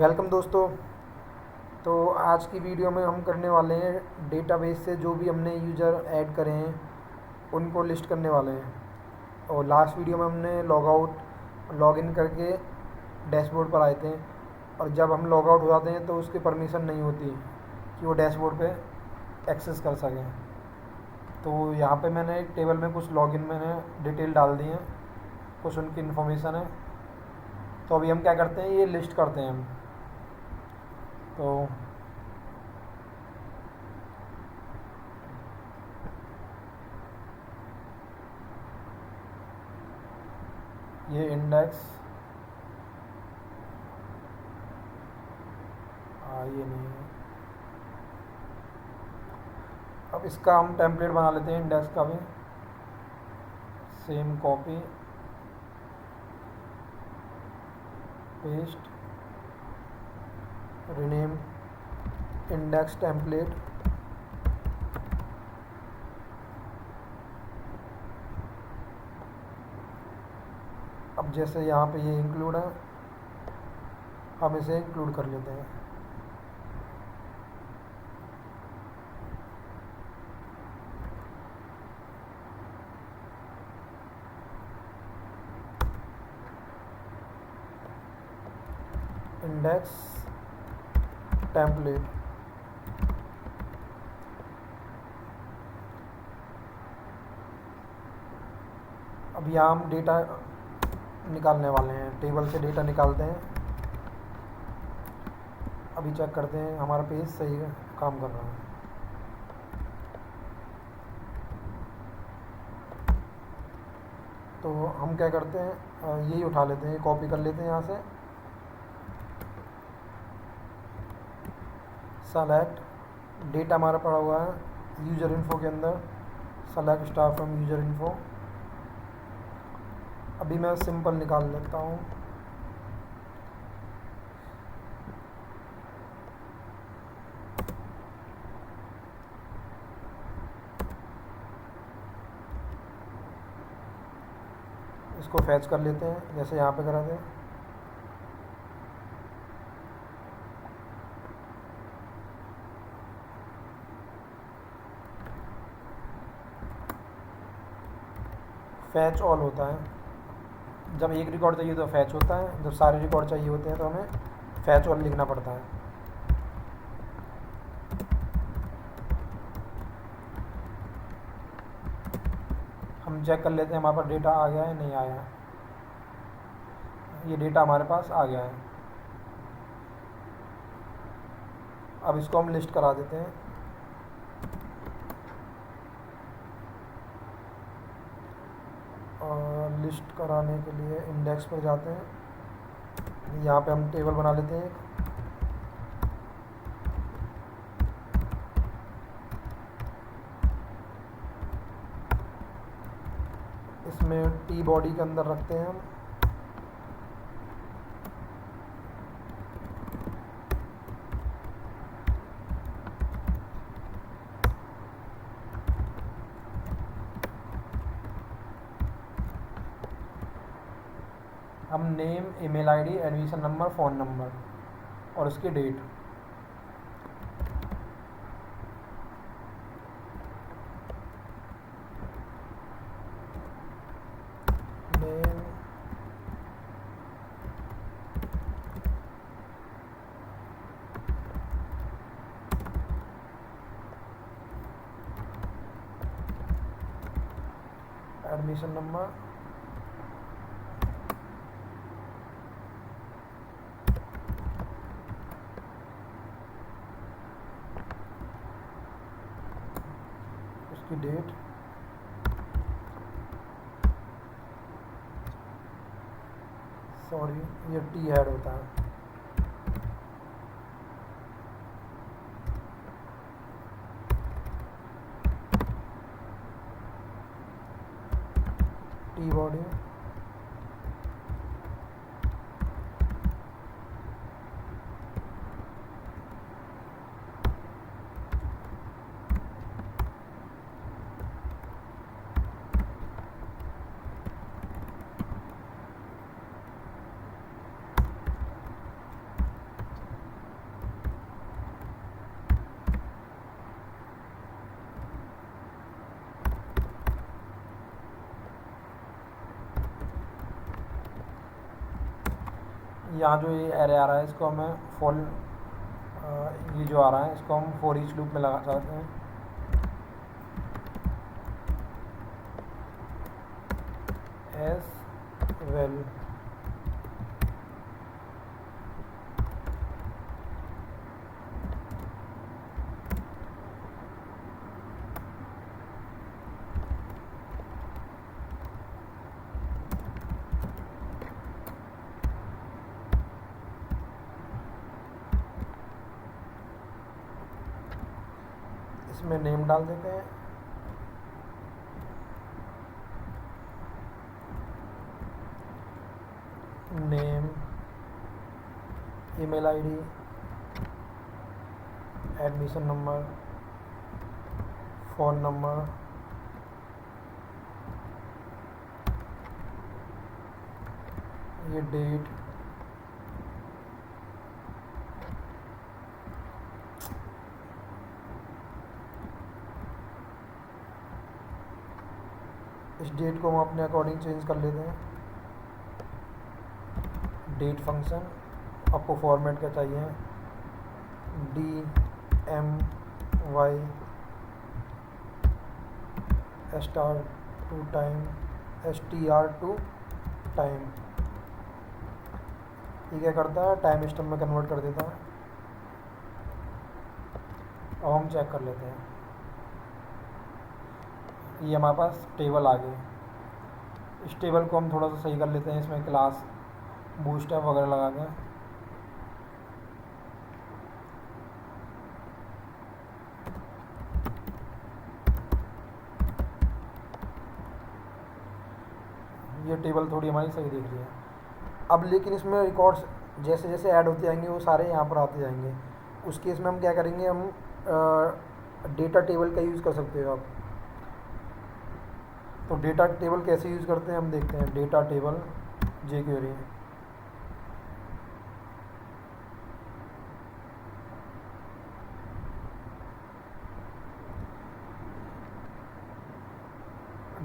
Welcome दोस्तों। तो आज की वीडियो में हम करने वाले हैं डेटाबेस से जो भी हमने यूज़र ऐड करे हैं उनको लिस्ट करने वाले हैं। और लास्ट वीडियो में हमने लॉग आउट लॉग इन करके डैशबोर्ड पर आए थे। और जब हम लॉग आउट हो जाते हैं तो उसकी परमिशन नहीं होती कि वो डैशबोर्ड पे एक्सेस कर सकें। तो यहाँ पे मैंने एक टेबल में कुछ लॉगिन मैंने डिटेल डाल दी है, कुछ उनकी इन्फॉर्मेशन है। तो अभी हम क्या करते हैं, ये लिस्ट करते हैं हम। तो ये इंडेक्स ये नहीं है। अब इसका हम टेम्पलेट बना लेते हैं इंडेक्स का भी। Same copy paste rename index template. अब जैसे यहाँ पे ये इंक्लूड है, हम इसे इंक्लूड कर लेते हैं। Index template. अब यहाँ हम डेटा निकालने वाले हैं, टेबल से डेटा निकालते हैं। अभी चेक करते हैं हमारा पेज सही काम कर रहा है। तो हम क्या करते हैं, यही उठा लेते हैं, कॉपी कर लेते हैं यहाँ से। सेलेक्ट डेटा हमारा पड़ा हुआ है यूज़र इन्फो के अंदर, select star from user info. अभी मैं सिंपल निकाल लेता हूँ। इसको फैच कर लेते हैं जैसे यहाँ पे करा थे। फैच ऑल होता है, जब एक रिकॉर्ड चाहिए तो फैच होता है, जब सारे रिकॉर्ड चाहिए होते हैं तो हमें फैच ऑल लिखना पड़ता है। हम चेक कर लेते हैं हमारे पास डेटा आ गया है नहीं आया है। ये डेटा हमारे पास आ गया है। अब इसको हम लिस्ट करा देते हैं। और लिस्ट कराने के लिए इंडेक्स पर जाते हैं, यहाँ पे हम टेबल बना लेते हैं। इसमें टी बॉडी के अंदर रखते हैं हम। हम name, email ID, admission number, phone number और उसकी डेट। नेम, एडमिशन नंबर, उसकी डेट। सॉरी, ये टी हेड होता है। टी बॉडी, यहाँ जो ये एरे आ रहा है इसको हमें ये जो आ रहा है इसको हम फॉर ईच लूप में लगा सकते हैं। एस वेल इसमें नेम डाल देते हैं। Name, email ID, admission number, phone number, ये डेट, इस डेट को हम अपने अकॉर्डिंग चेंज कर लेते हैं। डेट फंक्शन आपको फॉर्मेट क्या चाहिए, DMY star to time STR to time. ये क्या करता है, टाइम स्टैम्प में कन्वर्ट कर देता है। अब हम चेक कर लेते हैं। ये हमारे पास टेबल आ गई। इस टेबल को हम थोड़ा सा सही कर लेते हैं, इसमें क्लास बूटस्ट्रैप वगैरह लगा के। ये टेबल थोड़ी हमारी सही दिख रही है। अब लेकिन इसमें रिकॉर्ड्स जैसे जैसे ऐड होते जाएंगे वो सारे यहाँ पर आते जाएंगे। उस केस में हम क्या करेंगे, हम डेटा टेबल का यूज़ कर सकते हो आप। तो डेटा टेबल कैसे यूज़ करते हैं हम देखते हैं। Data table jQuery,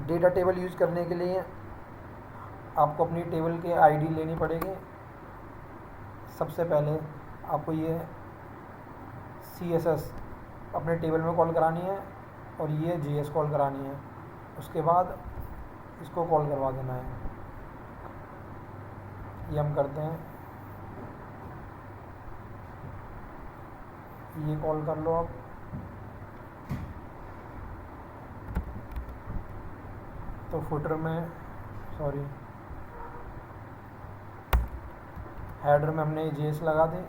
data table use करने के लिए आपको अपनी टेबल की आईडी लेनी पड़ेगी। सबसे पहले आपको ये CSS अपने टेबल में कॉल करानी है और ये JS कॉल करानी है। उसके बाद इसको कॉल करवा देना है। ये हम करते हैं, ये कॉल कर लो आप। तो फुटर में हेडर में हमने JS लगा दी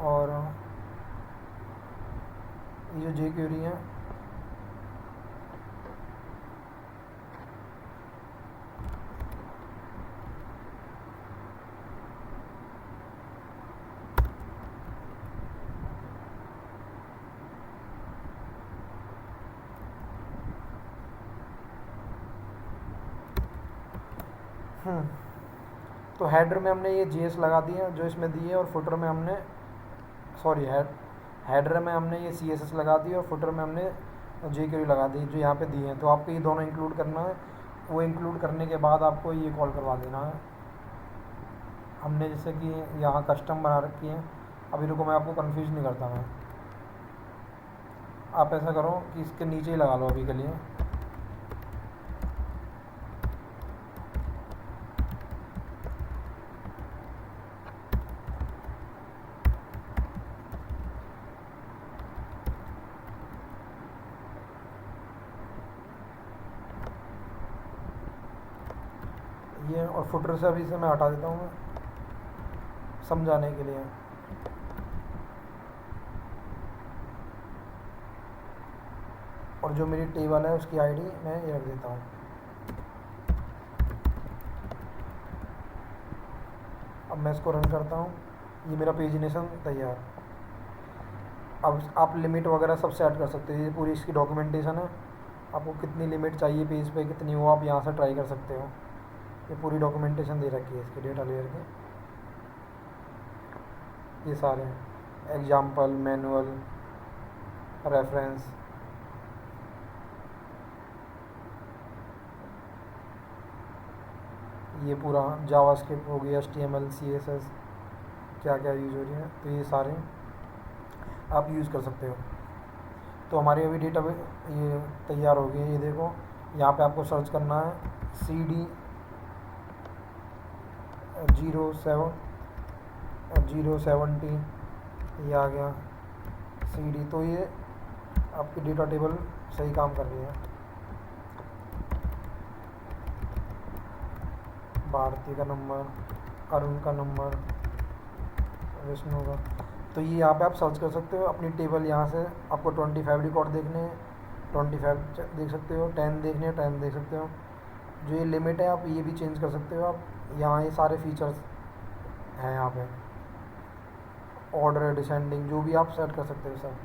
और ये जो jQuery है तो हेडर में हमने ये JS लगा दिया जो इसमें दी है, और फुटर में हमने हेडर में हमने ये CSS लगा दी और फुटर में हमने jQuery लगा दी जो यहाँ पे दी है। तो आपको ये दोनों इंक्लूड करना है। वो इंक्लूड करने के बाद आपको ये कॉल करवा देना है। हमने जैसे कि यहाँ कस्टम बना रखी है। अभी रुको, मैं आपको कंफ्यूज नहीं करता मैं। आप ऐसा करो कि इसके नीचे ही लगा लो अभी के लिए। ये और फुटर से अभी से मैं हटा देता हूँ मैं समझाने के लिए। और जो मेरी टेबल है उसकी आईडी मैं ये रख देता हूँ। अब मैं इसको रन करता हूँ। ये मेरा पेजिनेशन तैयार। अब आप लिमिट वगैरह सब सेट कर सकते हो। ये पूरी इसकी डॉक्यूमेंटेशन है। आपको कितनी लिमिट चाहिए पेज पे, कितनी वो आप यहाँ से ट्राई कर सकते हो। ये पूरी डॉक्यूमेंटेशन दे रखी है इसकी डेटा लेयर की। ये सारे एग्जाम्पल, मैनुअल, रेफरेंस, ये पूरा जावास्क्रिप्ट हो गया, HTML CSS क्या क्या यूज़ हो रही है, तो ये सारे आप यूज़ कर सकते हो। तो हमारी अभी डेटा ये तैयार हो गई है। ये देखो यहाँ पे आपको सर्च करना है CD 070, ये आ गया CD। तो ये आपकी डेटा टेबल सही काम कर रही है। भारती का नंबर, अरुण का नंबर, विष्णु का। तो ये यहाँ पे आप सर्च कर सकते हो अपनी टेबल। यहाँ से आपको 25 रिकॉर्ड देखने हैं, 25 देख सकते हो, 10 देखने हैं, 10 देख सकते हो। जो ये लिमिट है आप ये भी चेंज कर सकते हो। आप यहाँ ये सारे फीचर्स हैं यहाँ पे, ऑर्डर, डिसेंडिंग, जो भी आप सेट कर सकते हो सब।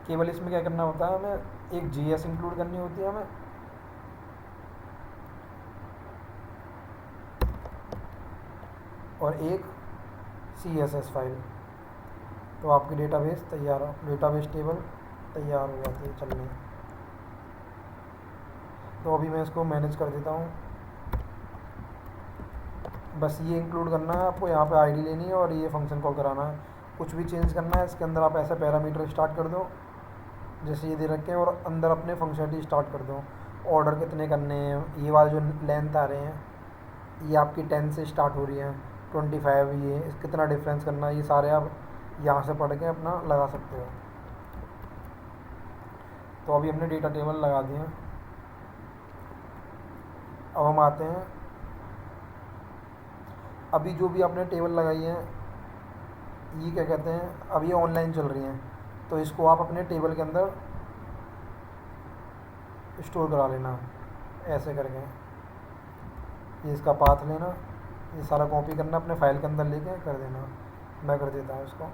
केवल इसमें क्या करना होता है, हमें एक GS इंक्लूड करनी होती है हमें, और एक CSS फाइल। तो आपकी डेटाबेस तैयार हो, डेटाबेस टेबल तैयार हो जाती है चलने। तो अभी मैं इसको मैनेज कर देता हूँ। बस ये इंक्लूड करना है आपको, यहाँ पे ID लेनी है और ये फंक्शन कॉल कराना है। कुछ भी चेंज करना है इसके अंदर आप ऐसा पैरामीटर स्टार्ट कर दो जैसे ये दे रखे हैं, और अंदर अपने फंक्शनलिटी स्टार्ट कर दो। ऑर्डर कितने करने हैं, ये वाले जो लेंथ आ रहे हैं ये आपकी 10 से स्टार्ट हो रही है, 25 ये कितना डिफरेंस करना है, ये सारे आप यहाँ से पढ़ के अपना लगा सकते हो। तो अभी हमने डेटा टेबल लगा दिए हैं। अब हम आते हैं, अभी जो भी आपने टेबल लगाई है ये क्या कहते हैं, अब ये ऑनलाइन चल रही हैं, तो इसको आप अपने टेबल के अंदर स्टोर करा लेना ऐसे करके। ये इसका पाथ लेना, ये सारा कॉपी करना, अपने फाइल के अंदर लेके कर देना। मैं कर देता हूँ इसको।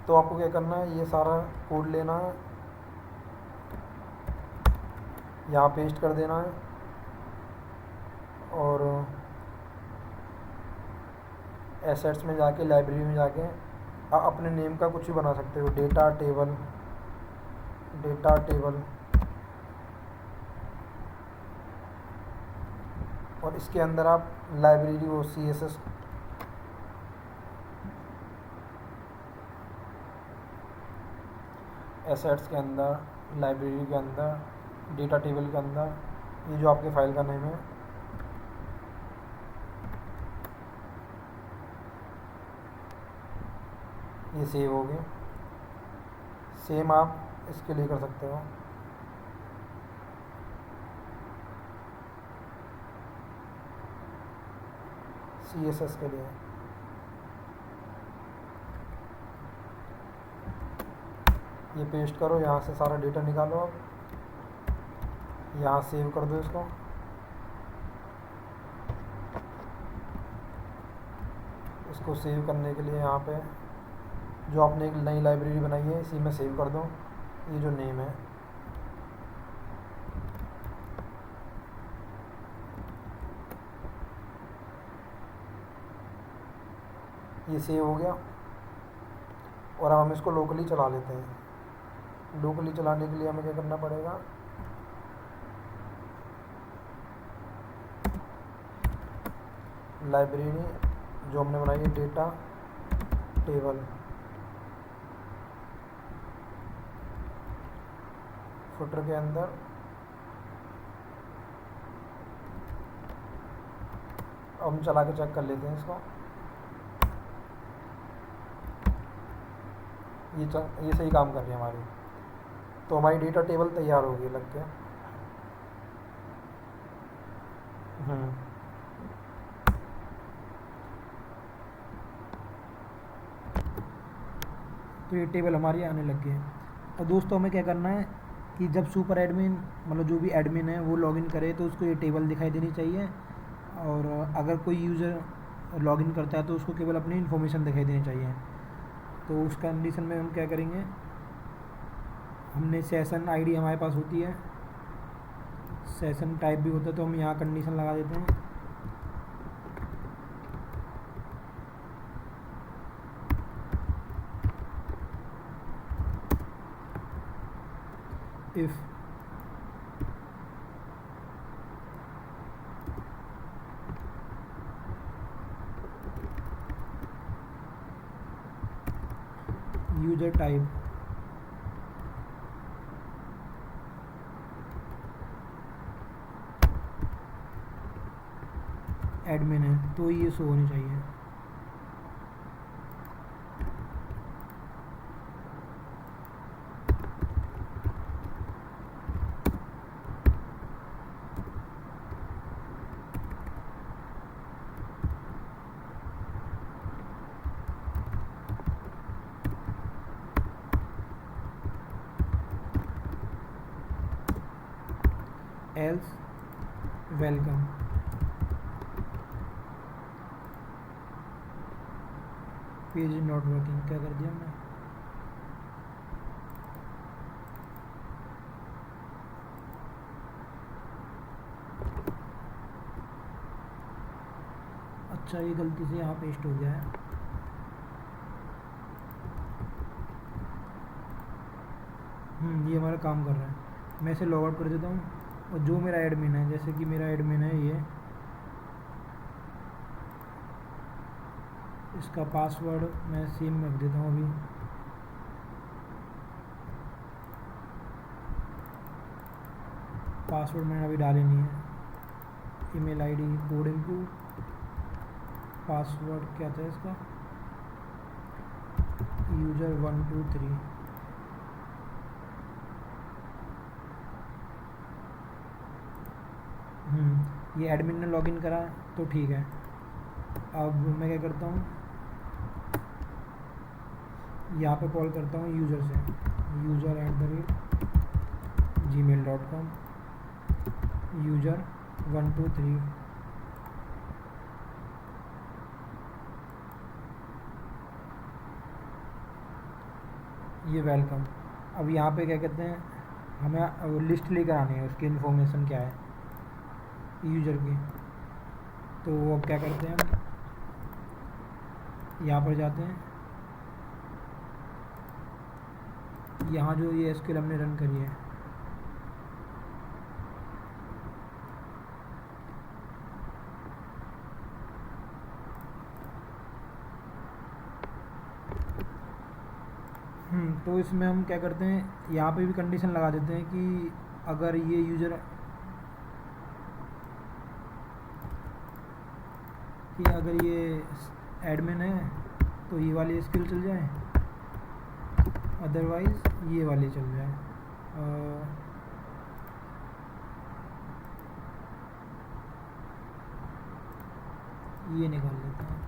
तो आपको क्या करना है, ये सारा कोड लेना है, यहाँ पेस्ट कर देना है, और एसेट्स में जाके, लाइब्रेरी में जाके आप अपने नेम का कुछ भी बना सकते हो। डेटा टेबल, डेटा टेबल, और इसके अंदर आप लाइब्रेरी वो CSS एसेट्स के अंदर, लाइब्रेरी के अंदर, डेटा टेबल के अंदर, ये जो आपके फाइल का नेम है ये सेव हो गए। सेम आप इसके लिए कर सकते हो। CSS के लिए ये पेस्ट करो, यहाँ से सारा डेटा निकालो। अब यहाँ सेव कर दो इसको। इसको सेव करने के लिए यहाँ पे जो आपने एक नई लाइब्रेरी बनाई है इसी में सेव कर दो। ये जो नेम है ये सेव हो गया, और अब हम इसको लोकली चला लेते हैं। लोकली चलाने के लिए हमें क्या करना पड़ेगा, लाइब्रेरी जो हमने बनाई है डेटा टेबल, फुटर के अंदर अब हम चला के चेक कर लेते हैं इसको। ये सही काम कर रही है हमारी। तो हमारी डेटा टेबल तैयार हो गई लग के। तो ये टेबल हमारी आने लग गई है। तो दोस्तों हमें क्या करना है कि जब सुपर एडमिन मतलब जो भी एडमिन है वो लॉगिन करे तो उसको ये टेबल दिखाई देनी चाहिए, और अगर कोई यूज़र लॉगिन करता है तो उसको केवल अपनी इन्फॉर्मेशन दिखाई देनी चाहिए। तो उस कंडीशन में हम क्या करेंगे, हमने सेशन आईडी हमारे पास होती है, सेशन टाइप भी होता है, तो हम यहाँ कंडीशन लगा देते हैं इफ़ यूजर टाइप एडमिन है तो ये शो होनी चाहिए। Else welcome. Page not working, क्या कर दिया मैं? अच्छा, ये गलती से यहाँ पेस्ट हो गया है। ये हमारा काम कर रहा है। मैं इसे लॉग आउट कर देता हूँ और जो मेरा एडमिन है, जैसे कि मेरा एडमिन है ये, इसका पासवर्ड मैं सेम रख देता हूँ अभी। पासवर्ड मैंने अभी डाले नहीं है। Email ID code into password क्या था इसका, यूजर 123। ये एडमिन ने लॉगिन करा तो ठीक है। अब मैं क्या करता हूँ, यहाँ पे कॉल करता हूँ यूज़र से, user@gmail.com, यूज़र 123। ये वेलकम। अब यहाँ पे क्या कहते हैं, हमें लिस्ट लेकर आनी है, उसकी इन्फॉर्मेशन क्या है यूज़र की। तो अब क्या करते हैं, हम यहाँ पर जाते हैं, यहाँ जो ये एसक्यूएल हमने रन करी है, तो इसमें हम क्या करते हैं, यहाँ पे भी कंडीशन लगा देते हैं कि अगर ये यूज़र अगर ये एडमिन है तो ये वाली स्किल चल जाए, अदरवाइज़ ये वाली चल जाए। ये निकाल लेते हैं।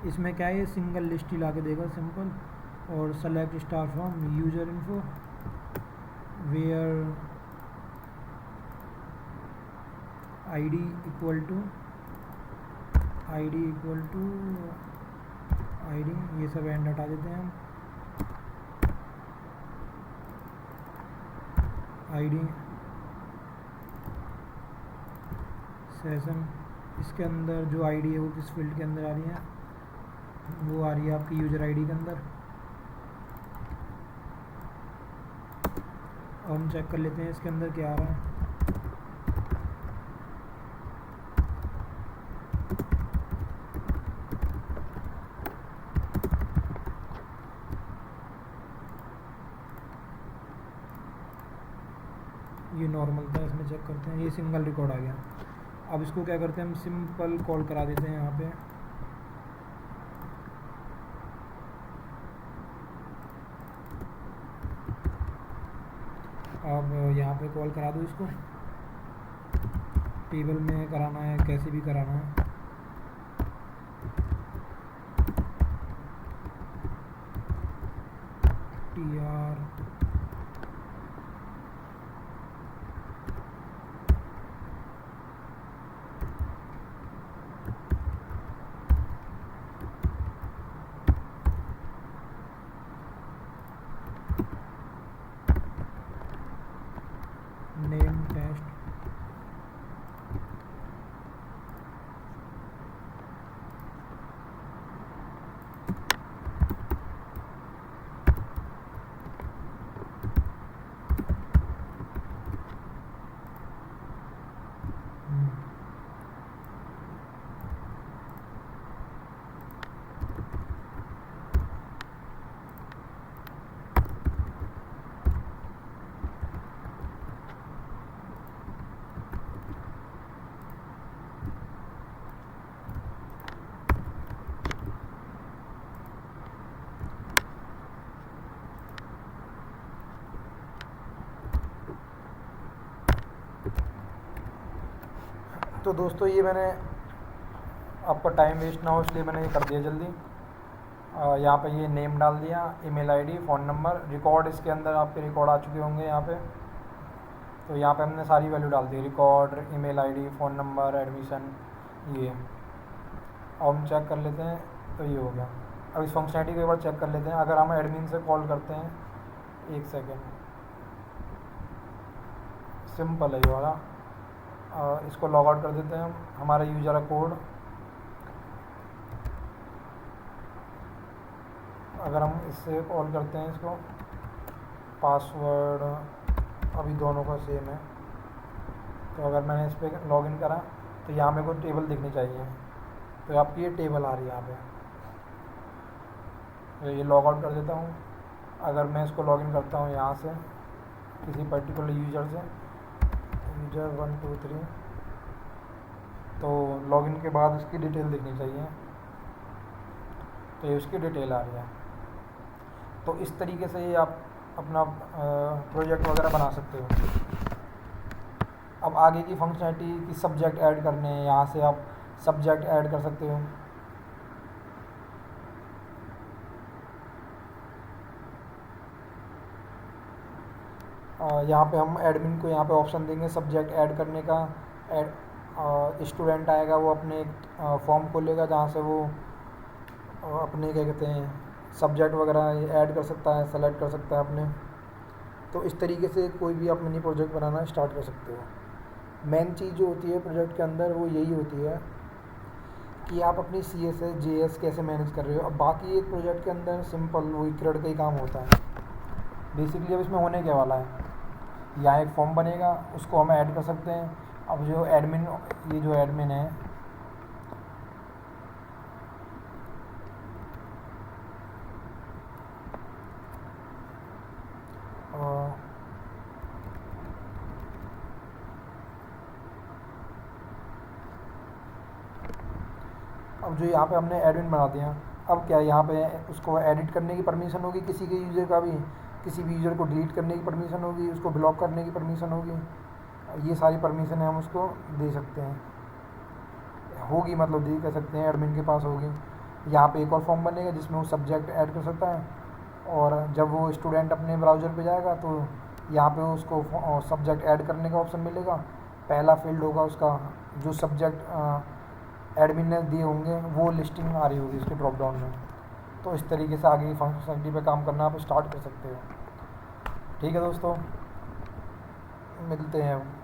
इसमें क्या है, ये सिंगल लिस्ट ही ला के देगा सिंपल। और select star from user info where ID equal to ID, ये सब एंड हटा देते हैं हम। आईडी सेशन, इसके अंदर जो आईडी है वो किस फील्ड के अंदर आ रही है, वो आ रही है आपकी यूज़र आईडी के अंदर। और हम चेक कर लेते हैं इसके अंदर क्या आ रहा है। ये नॉर्मल था, इसमें चेक करते हैं, ये सिंगल रिकॉर्ड आ गया। अब इसको क्या करते हैं, हम सिंपल कॉल करा देते हैं यहाँ पे। अब यहाँ पे कॉल करा दो इसको, टेबल में कराना है, कैसे भी कराना है। TR नेम टेस्ट, तो दोस्तों ये मैंने आपका टाइम वेस्ट ना हो इसलिए मैंने ये कर दिया जल्दी। यहाँ पे ये नेम डाल दिया, email ID, phone number, record इसके अंदर आपके रिकॉर्ड आ चुके होंगे यहाँ पे। तो यहाँ पे हमने सारी वैल्यू डाल दी, record, email ID, phone number, admission, ये। अब हम चेक कर लेते हैं, तो ये हो गया। अब इस फंक्शनैलिटी को एक बार चेक कर लेते हैं। अगर हम एडमिन से कॉल करते हैं, एक सेकेंड, सिंपल है ये वाला। इसको लॉग आउट कर देते हैं हम। हमारा यूज़र कोड, अगर हम इससे कॉल करते हैं इसको, पासवर्ड अभी दोनों का सेम है। तो अगर मैंने इस पर लॉगिन करा तो यहाँ मेरे को टेबल दिखनी चाहिए, तो आपकी ये टेबल आ रही है यहाँ पे। तो ये लॉग आउट कर देता हूँ। अगर मैं इसको लॉगिन करता हूँ यहाँ से किसी पर्टिकुलर यूज़र से, यूज़र 1 2 3, तो लॉगिन के बाद इसकी डिटेल दिखनी चाहिए। तो ये उसकी डिटेल आ रही है। तो इस तरीके से ये आप अपना प्रोजेक्ट वगैरह बना सकते हो। अब आगे की फंक्शनैलिटी की सब्जेक्ट ऐड करने हैं, यहाँ से आप सब्जेक्ट ऐड कर सकते हो। यहाँ पे हम एडमिन को यहाँ पे ऑप्शन देंगे सब्जेक्ट ऐड करने का। स्टूडेंट आएगा, वो अपने फॉर्म खोलेगा जहाँ से वो अपने क्या कहते हैं सब्जेक्ट वगैरह ऐड कर सकता है, सेलेक्ट कर सकता है अपने। तो इस तरीके से कोई भी आप मिनी प्रोजेक्ट बनाना स्टार्ट कर सकते हो। मेन चीज़ जो होती है प्रोजेक्ट के अंदर वो यही होती है कि आप अपनी CSS JS कैसे मैनेज कर रहे हो। अब बाकी एक प्रोजेक्ट के अंदर सिंपल वही क्रेड का ही काम होता है बेसिकली। अब इसमें होने क्या वाला है, यहाँ एक फॉर्म बनेगा, उसको हम ऐड कर सकते हैं। अब जो एडमिन, ये जो एडमिन है, अब जो यहाँ पे हमने एडमिन बना दिया, अब क्या यहाँ पे उसको एडिट करने की परमिशन होगी, किसी के यूज़र का भी, किसी भी यूज़र को डिलीट करने की परमिशन होगी, उसको ब्लॉक करने की परमिशन होगी। ये सारी परमिशन हम उसको दे सकते हैं, होगी मतलब दे कह सकते हैं, एडमिन के पास होगी। यहाँ पे एक और फॉर्म बनेगा जिसमें वो सब्जेक्ट ऐड कर सकता है, और जब वो स्टूडेंट अपने ब्राउज़र पे जाएगा तो यहाँ पे उसको सब्जेक्ट ऐड करने का ऑप्शन मिलेगा। पहला फील्ड होगा उसका, जो सब्जेक्ट एडमिन ने दिए होंगे वो लिस्टिंग आ रही होगी उसके ड्रॉप डाउन में। तो इस तरीके से आगे की फंक्शनलिटी पे काम करना आप स्टार्ट कर सकते हो। ठीक है दोस्तों, मिलते हैं।